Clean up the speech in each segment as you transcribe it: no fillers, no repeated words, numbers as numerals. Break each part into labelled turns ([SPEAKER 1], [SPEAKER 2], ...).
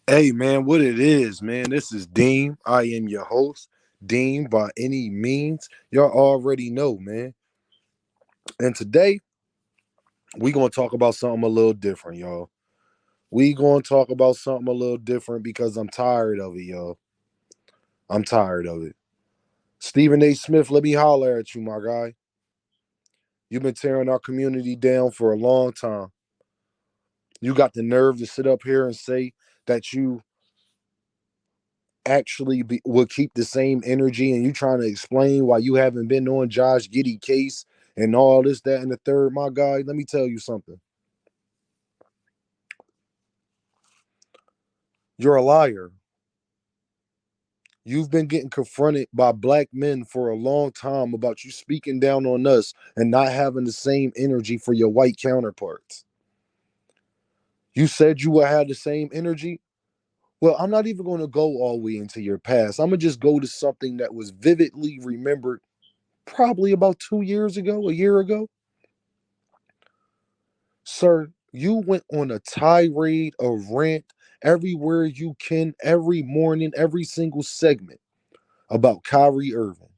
[SPEAKER 1] Hey man, what it is, man. This is Dean. I am your host, Dean by any means. Y'all already know, man. And today we gonna talk about something a little different, y'all. We gonna talk about something a little different because I'm tired of it, y'all. I'm tired of it. Stephen A. Smith, let me holler at you, my guy. You've been tearing our community down for a long time. You got the nerve to sit up here and say that you would keep the same energy, and you trying to explain why you haven't been on Josh Giddey case and all this, that, and the third. My guy, let me tell you something. You're a liar. You've been getting confronted by black men for a long time about you speaking down on us and not having the same energy for your white counterparts. You said you would have the same energy. Well, I'm not even going to go all the way into your past. I'm going to just go to something that was vividly remembered probably about 2 years ago, a year ago. Sir, you went on a tirade, a rant everywhere you can, every morning, every single segment about Kyrieirving.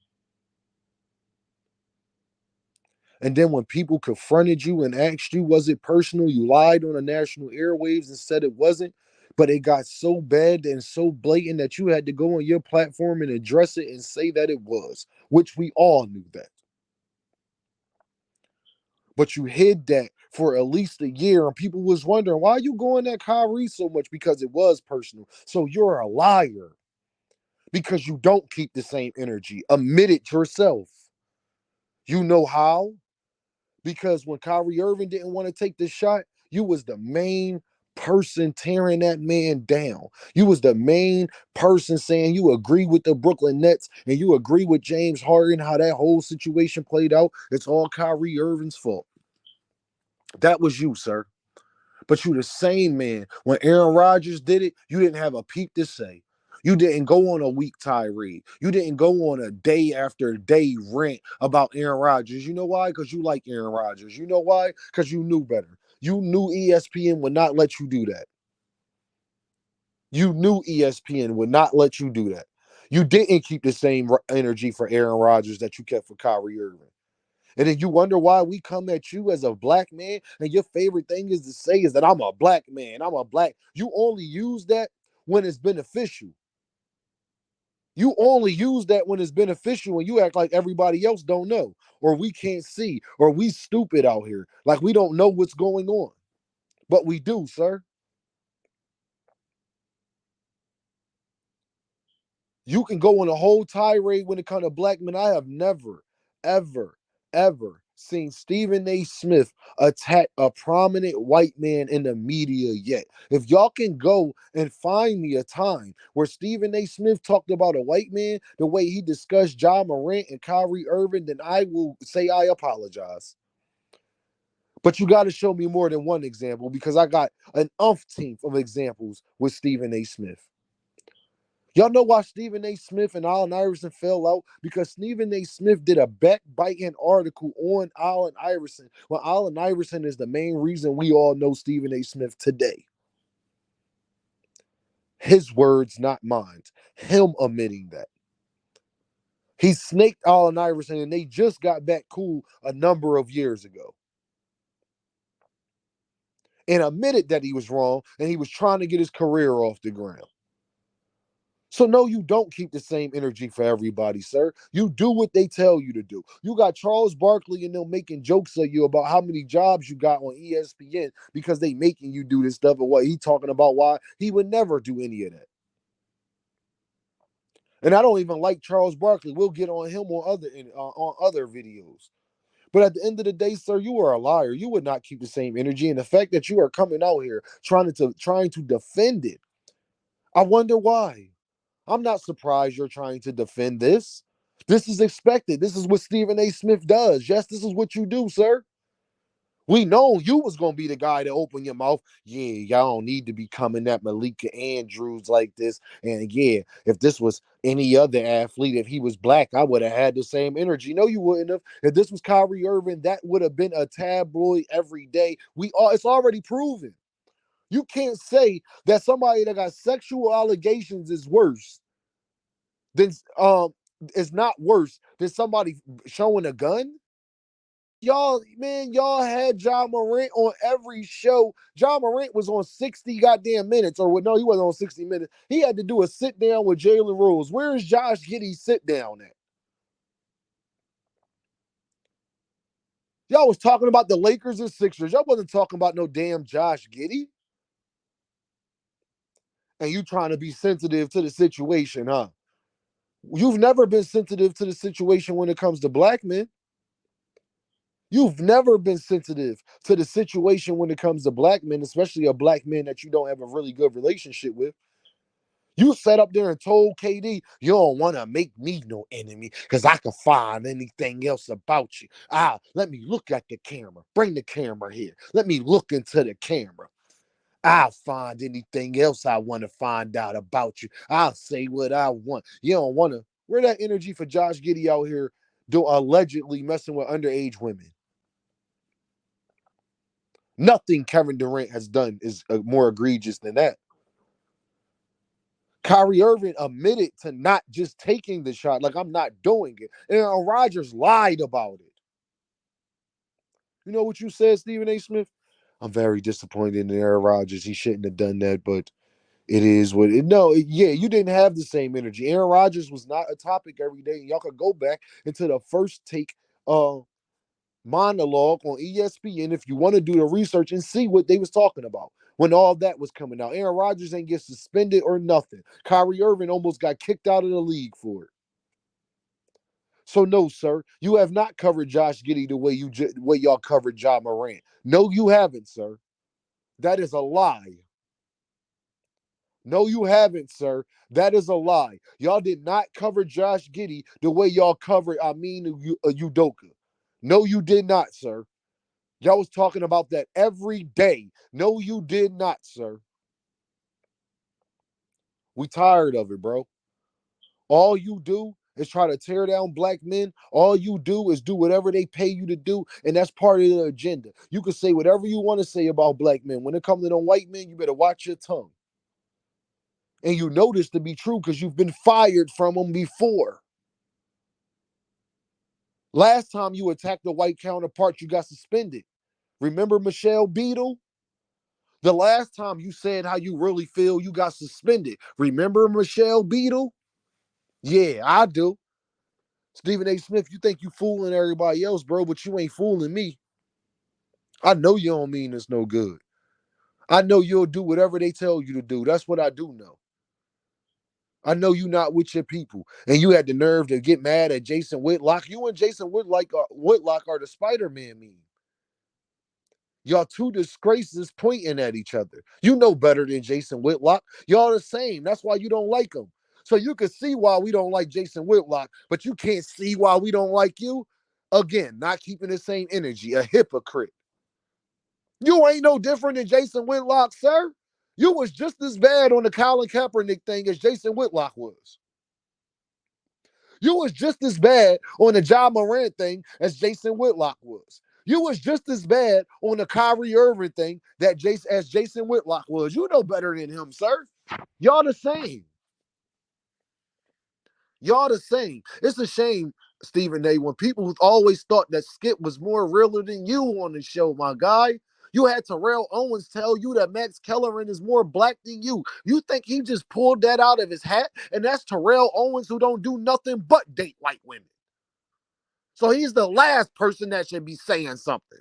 [SPEAKER 1] And then when people confronted you and asked you, was it personal? You lied on the national airwaves and said it wasn't. But it got so bad and so blatant that you had to go on your platform and address it and say that it was, which we all knew that. But you hid that for at least a year, and people was wondering why you going at Kyrie so much, because it was personal. So you're a liar because you don't keep the same energy. Admit it yourself. You know how? Because when Kyrie Irving didn't want to take the shot, you was the main person tearing that man down. You was the main person saying you agree with the Brooklyn Nets and you agree with James Harden, how that whole situation played out. It's all Kyrie Irving's fault. That was you, sir. But you the same man. When Aaron Rodgers did it, you didn't have a peep to say. You didn't go on a weak tirade. You didn't go on a day after day rant about Aaron Rodgers. You know why? Because you like Aaron Rodgers. You know why? Because you knew better. You knew ESPN would not let you do that. You knew ESPN would not let you do that. You didn't keep the same energy for Aaron Rodgers that you kept for Kyrie Irving. And then you wonder why we come at you as a black man, and your favorite thing is to say is that I'm a black man. I'm a black. You only use that when it's beneficial. You only use that when it's beneficial, and you act like everybody else don't know, or we can't see, or we stupid out here, like we don't know what's going on. But we do, sir. You can go on a whole tirade when it comes to black men. I have never, ever, ever seen Stephen A. Smith attack a prominent white man in the media yet. If y'all can go and find me a time where Stephen A. Smith talked about a white man the way he discussed Jamorant and Kyrie Irving, then I will say I apologize. But you got to show me more than one example, because I got an umpteenth of examples with Stephen A. Smith. Y'all know why Stephen A. Smith and Allen Iverson fell out? Because Stephen A. Smith did a backbiting article on Allen Iverson. Well, Allen Iverson is the main reason we all know Stephen A. Smith today. His words, not mine. Him admitting that. He snaked Allen Iverson, and they just got back cool a number of years ago. And admitted that he was wrong and he was trying to get his career off the ground. So no, you don't keep the same energy for everybody, sir. You do what they tell you to do. You got Charles Barkley and them making jokes of you about how many jobs you got on ESPN because they making you do this stuff, and what he talking about why he would never do any of that. And I don't even like Charles Barkley. We'll get on him on other videos. But at the end of the day, sir, you are a liar. You would not keep the same energy, and the fact that you are coming out here trying to defend it, I wonder why. I'm not surprised you're trying to defend this. This is expected. This is what Stephen A. Smith does. Yes, this is what you do, sir. We know you was gonna be the guy to open your mouth. Yeah, y'all don't need to be coming at malikaandrews like this. And yeah, if this was any other athlete, if he was black, I would have had the same energy. No, you wouldn't have. If this was Kyrie Irving, that would have been a tabloid every day. It's already proven. You can't say that somebody that got sexual allegations is worse than is not worse than somebody showing a gun. Y'all, man, y'all had Jamorant on every show. Jamorant was on 60 goddamn minutes, or no, he wasn't on 60 minutes. He had to do a sit down with Jalen Rose. Where's Josh Giddey's sit down at? Y'all was talking about the Lakers and Sixers. Y'all wasn't talking about no damn Josh Giddey. And you trying to be sensitive to the situation, huh? You've never been sensitive to the situation when it comes to black men. You've never been sensitive to the situation when it comes to black men, especially a black man that you don't have a really good relationship with. You sat up there and told KD, you don't want to make me no enemy because I can find anything else about you. Let me look at the camera. Bring the camera here. Let me look into the camera. I'll find anything else I want to find out about you. I'll say what I want. You don't want to. Where that energy for Josh Giddey out here allegedly messing with underage women? Nothing Kevin Durant has done is more egregious than that. Kyrieirving admitted to not just taking the shot, like I'm not doing it. And Rodgers lied about it. You know what you said, Stephen A. Smith? I'm very disappointed in Aaron Rodgers. He shouldn't have done that, but it is what it. No, yeah, you didn't have the same energy. Aaron Rodgers was not a topic every day. Y'all could go back into the first take monologue on ESPN if you want to do the research and see what they was talking about when all that was coming out. Aaron Rodgers ain't get suspended or nothing. Kyrieirving almost got kicked out of the league for it. So no, sir, you have not covered Josh Giddey the way y'all covered Ja Morant. No, you haven't, sir. That is a lie. No, you haven't, sir. That is a lie. Y'all did not cover Josh Giddey the way y'all covered Udoka. No, you did not, sir. Y'all was talking about that every day. No, you did not, sir. We tired of it, bro. All you do is try to tear down black men. All you do is do whatever they pay you to do, and that's part of the agenda. You can say whatever you want to say about black men. When it comes to them white men, you better watch your tongue. And you know this to be true because you've been fired from them before. Last time you attacked the white counterpart, you got suspended. Remember Michelle Beadle? The last time you said how you really feel, you got suspended. Remember Michelle Beadle? Yeah, I do. Stephen A. Smith, you think you fooling everybody else, bro, but you ain't fooling me. I know you don't mean this no good. I know you'll do whatever they tell you to do. That's what I do know. I know you not with your people. And you had the nerve to get mad at Jason Whitlock. You and Jason Whitlock are the Spider-Man meme. Y'all two disgraces pointing at each other. You know better than Jason Whitlock. Y'all the same. That's why you don't like him. So you can see why we don't like Jason Whitlock, but you can't see why we don't like you. Again, not keeping the same energy. A hypocrite. You ain't no different than Jason Whitlock, sir. You was just as bad on the Colin Kaepernick thing as Jason Whitlock was. You was just as bad on the Ja Morant thing as Jason Whitlock was. You was just as bad on the Kyrieirving thing as Jason Whitlock was. You know better than him, sir. Y'all the same. Y'all the same. It's a shame, Stephen A., when people always thought that Skip was more realer than you on the show, my guy. You had Terrell Owens tell you that Max Kellerman is more black than you. You think he just pulled that out of his hat? And that's Terrell Owens, who don't do nothing but date white women. So he's the last person that should be saying something.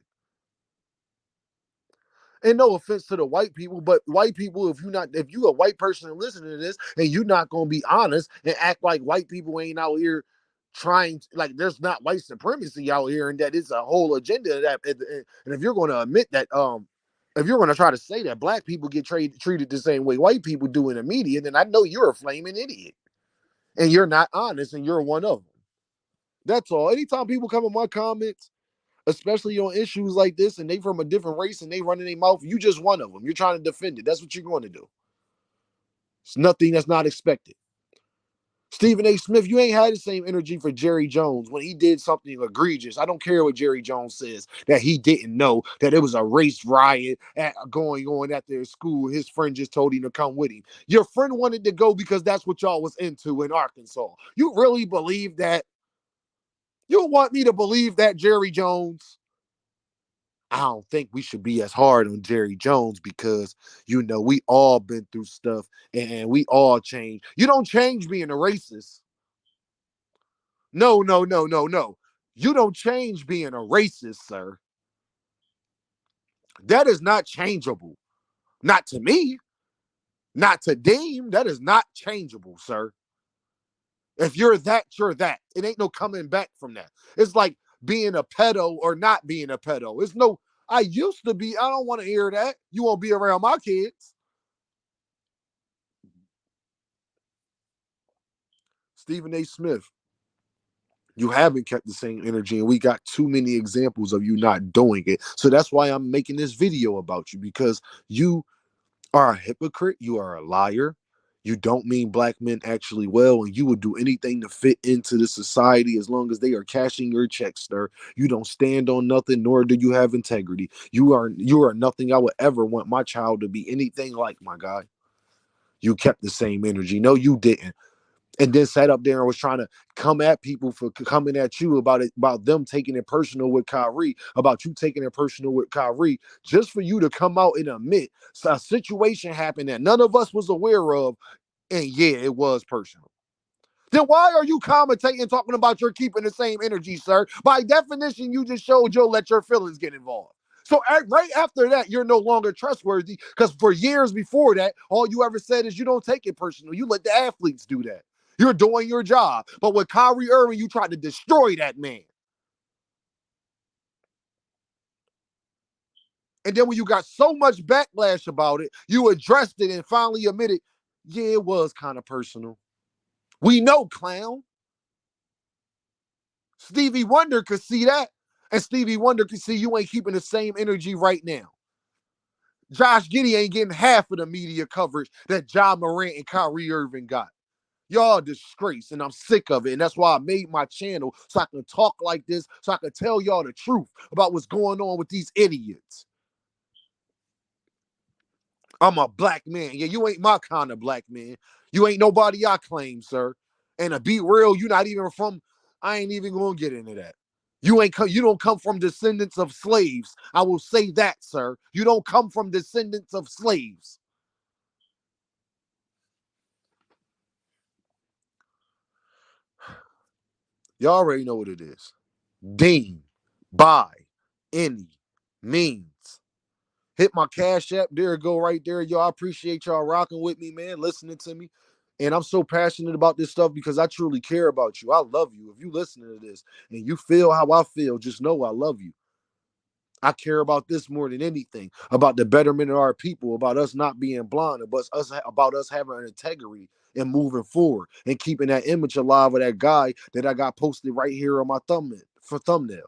[SPEAKER 1] And no offense to the white people, but white people, if you a white person and listening to this, and you're not gonna be honest and act like white people ain't out here trying, like there's not white supremacy out here, and that it's a whole agenda that, and if you're gonna admit that, if you're gonna try to say that black people get treated the same way white people do in the media, then I know you're a flaming idiot, and you're not honest, and you're one of them. That's all. Anytime people come in my comments, especially on issues like this, and they from a different race and they running their mouth, you just one of them. You're trying to defend it. That's what you're going to do. It's nothing that's not expected. Stephen A. Smith, you ain't had the same energy for Jerry Jones when he did something egregious. I don't care what Jerry Jones says, that he didn't know that it was a race riot going on at their school. His friend just told him to come with him. Your friend wanted to go because that's what y'all was into in Arkansas. You really believe that? You want me to believe that, Jerry Jones? I don't think we should be as hard on Jerry Jones because, we all been through stuff and we all change. You don't change being a racist. No, no, no, no, no. You don't change being a racist, sir. That is not changeable. Not to me. Not to Deem. That is not changeable, sir. If you're that, you're that. It ain't no coming back from that. It's like being a pedo or not being a pedo. It's no, I used to be, I don't want to hear that. You won't be around my kids. Stephen A. Smith, you haven't kept the same energy, and we got too many examples of you not doing it. So that's why I'm making this video about you, because you are a hypocrite, you are a liar, you don't mean black men actually well, and you would do anything to fit into the society as long as they are cashing your checks, sir. You don't stand on nothing, nor do you have integrity. You are nothing I would ever want my child to be anything like, my guy. You kept the same energy. No, you didn't. And then sat up there and was trying to come at people for coming at you about it, about them taking it personal with Kyrie, about you taking it personal with Kyrie, just for you to come out and admit a situation happened that none of us was aware of, and yeah, it was personal. Then why are you commentating talking about you're keeping the same energy, sir? By definition, you just showed you'll let your feelings get involved. So right after that, you're no longer trustworthy, because for years before that, all you ever said is you don't take it personal. You let the athletes do that. You're doing your job. But with Kyrieirving, you tried to destroy that man. And then when you got so much backlash about it, you addressed it and finally admitted, yeah, it was kind of personal. We know, clown. Stevie Wonder could see that. And Stevie Wonder could see you ain't keeping the same energy right now. Josh Giddey ain't getting half of the media coverage that Jamorant and Kyrieirving got. Y'all disgrace, and I'm sick of it. And that's why I made my channel, so I can talk like this, so I can tell y'all the truth about what's going on with these idiots. I'm a black man. Yeah, you ain't my kind of black man. You ain't nobody I claim, sir. And to be real, you not even from, I ain't even gonna get into that. You don't come from descendants of slaves. I will say that, sir. You don't come from descendants of slaves. Y'all already know what it is. Dean, by any means. Hit my Cash App. There it go right there. Y'all, I appreciate y'all rocking with me, man, listening to me. And I'm so passionate about this stuff because I truly care about you. I love you. If you listening to this and you feel how I feel, just know I love you. I care about this more than anything, about the betterment of our people, about us not being blind, about us having an integrity and moving forward and keeping that image alive of that guy that I got posted right here on my thumbnail.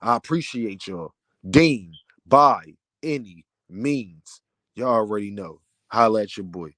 [SPEAKER 1] I appreciate y'all. Dean, by any means. Y'all already know. Holla at your boy.